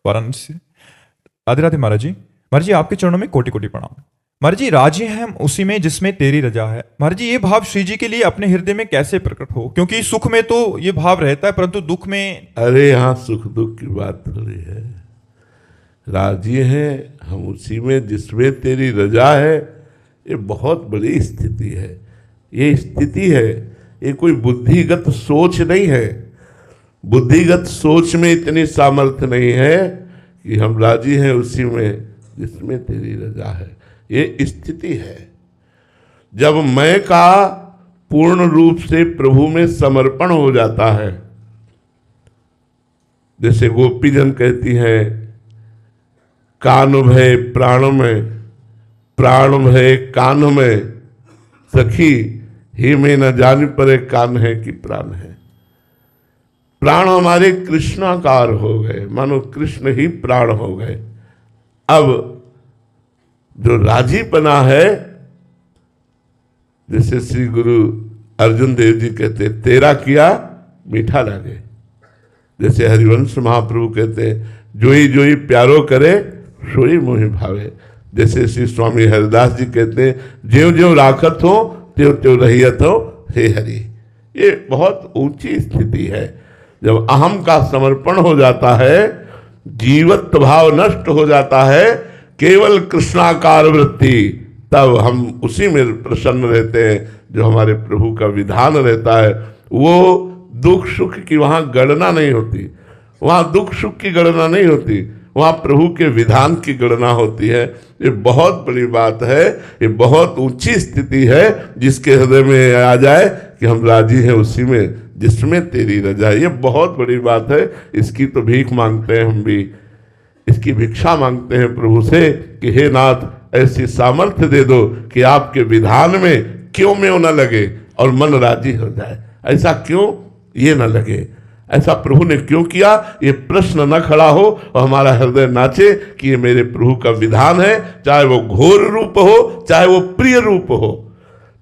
वाराणसी से। राधे राधे महाराज जी। महाराज जी आपके चरणों में कोटि कोटि प्रणाम। महाराज जी राजी हैं हम उसी में जिसमें तेरी रजा है। महाराज जी ये भाव श्री जी के लिए अपने हृदय में कैसे प्रकट हो, क्योंकि सुख में तो ये भाव रहता है परंतु दुख में। अरे यहाँ सुख दुख की बात थोड़ी है। राजी हैं हम उसी में जिसमें तेरी रजा है, ये बहुत बड़ी स्थिति है। ये स्थिति है, ये कोई बुद्धिगत सोच नहीं है। बुद्धिगत सोच में इतनी सामर्थ्य नहीं है कि हम राजी हैं उसी में जिसमें तेरी रजा है। ये स्थिति है जब मैं का पूर्ण रूप से प्रभु में समर्पण हो जाता है। जैसे गोपीजन कहती हैं, कान भय प्राण में, प्राण भय कान में, सखी ही में न जान परे कान है कि प्राण है। प्राण हमारे कृष्णाकार हो गए, मानो कृष्ण ही प्राण हो गए। अब जो राजीपना है, जैसे श्री गुरु अर्जुन देव जी कहते तेरा किया मीठा लगे। जैसे हरिवंश महाप्रभु कहते जोई जोई प्यारो करे सोई मोहि भावे। जैसे श्री स्वामी हरिदास जी कहते ज्यों ज्यों राखत हो त्यों त्यों रहियत हो हे हरि। ये बहुत ऊंची स्थिति है। जब अहम का समर्पण हो जाता है, जीवत्व भाव नष्ट हो जाता है, केवल कृष्णाकार वृत्ति, तब हम उसी में प्रसन्न रहते हैं जो हमारे प्रभु का विधान रहता है। वो दुख सुख की वहाँ गणना नहीं होती, वहाँ दुख सुख की गणना नहीं होती, वहाँ प्रभु के विधान की गणना होती है। ये बहुत बड़ी बात है, ये बहुत ऊंची स्थिति है जिसके हृदय में आ जाए कि हम राजी हैं उसी में जिसमें तेरी रजा। ये बहुत बड़ी बात है। इसकी तो भीख मांगते हैं हम भी, इसकी भिक्षा मांगते हैं प्रभु से कि हे नाथ ऐसी सामर्थ्य दे दो कि आपके विधान में क्यों में न लगे और मन राजी हो जाए। ऐसा क्यों ये न लगे, ऐसा प्रभु ने क्यों किया, ये प्रश्न न खड़ा हो और हमारा हृदय नाचे कि ये मेरे प्रभु का विधान है। चाहे वो घोर रूप हो, चाहे वो प्रिय रूप हो,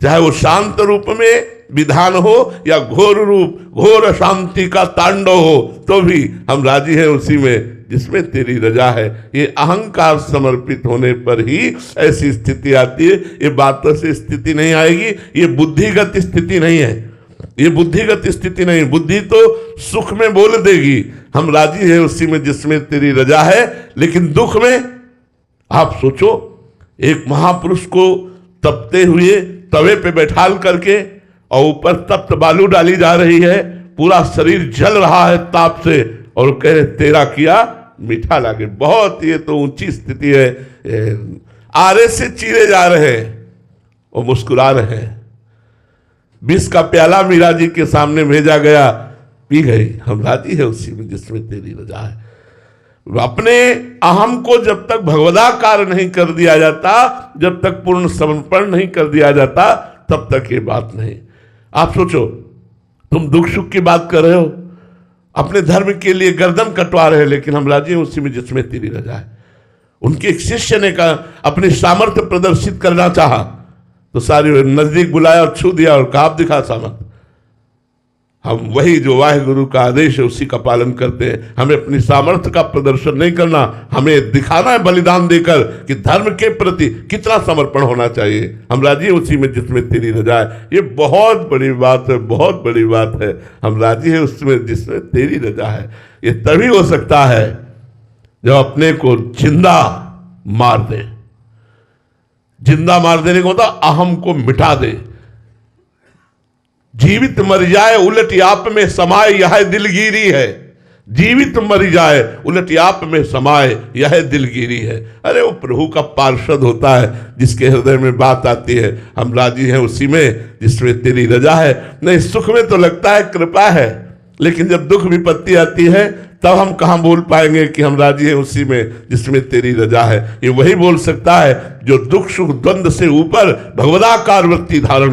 चाहे वो शांत रूप में विधान हो या घोर रूप, घोर शांति का तांडव हो, तो भी हम राजी हैं उसी में जिसमें तेरी रजा है। ये अहंकार समर्पित होने पर ही ऐसी स्थिति आती है। ये बातों से स्थिति नहीं आएगी, ये बुद्धिगत स्थिति नहीं है, ये बुद्धिगत स्थिति नहीं। बुद्धि तो सुख में बोल देगी हम राजी हैं उसी में जिसमें तेरी रजा है, लेकिन दुख में आप सोचो, एक महापुरुष को तपते हुए तवे पे बैठाल करके और ऊपर तप्त बालू डाली जा रही है, पूरा शरीर जल रहा है ताप से, और कह रहे तेरा किया मीठा लागे। बहुत ये तो ऊंची स्थिति है। आरे से चीरे जा रहे हैं और मुस्कुरा रहे हैं। विष का प्याला मीरा जी के सामने भेजा गया, पी गई। हम राजी है उसी में जिसमें तेरी रजा है। अपने अहम को जब तक भगवदाकार नहीं कर दिया जाता, जब तक पूर्ण समर्पण नहीं कर दिया जाता, तब तक ये बात नहीं। आप सोचो, तुम दुख सुख की बात कर रहे हो, अपने धर्म के लिए गर्दन कटवा रहे हैं, लेकिन हम राजी हैं उसी में जिसमें तेरी रजा है। उनके एक शिष्य ने कहा, अपनी सामर्थ्य प्रदर्शित करना चाहा तो सारी नजदीक बुलाया और छू दिया और कहा आप दिखा सामर्थ्य। हम वही जो वाहिगुरु का आदेश है उसी का पालन करते हैं। हमें अपनी सामर्थ्य का प्रदर्शन नहीं करना, हमें दिखाना है बलिदान देकर कि धर्म के प्रति कितना समर्पण होना चाहिए। हम राजी हैं उसी में जिसमें तेरी रजा है। ये बहुत बड़ी बात है, बहुत बड़ी बात है। हम राजी हैं उसमें जिसमें तेरी रजा है। ये तभी हो सकता है जब अपने को जिंदा मार दे। जिंदा मार देने को होता अहम को मिटा दे। जीवित मर जाए उलट आप में समाए यह दिलगिरी है। जीवित मर जाए उलट आप में समाए यह दिलगिरी है। अरे वो प्रभु का पार्षद होता है जिसके हृदय में बात आती है हम राजी हैं उसी में जिसमें तेरी रजा है। नहीं, सुख में तो लगता है कृपा है, लेकिन जब दुख विपत्ति आती है तब हम कहाँ बोल पाएंगे कि हम राजी हैं उसी में जिसमें तेरी रजा है। ये वही बोल सकता है जो दुख सुख द्वंद्व से ऊपर भगवदाकार वृत्ति धारण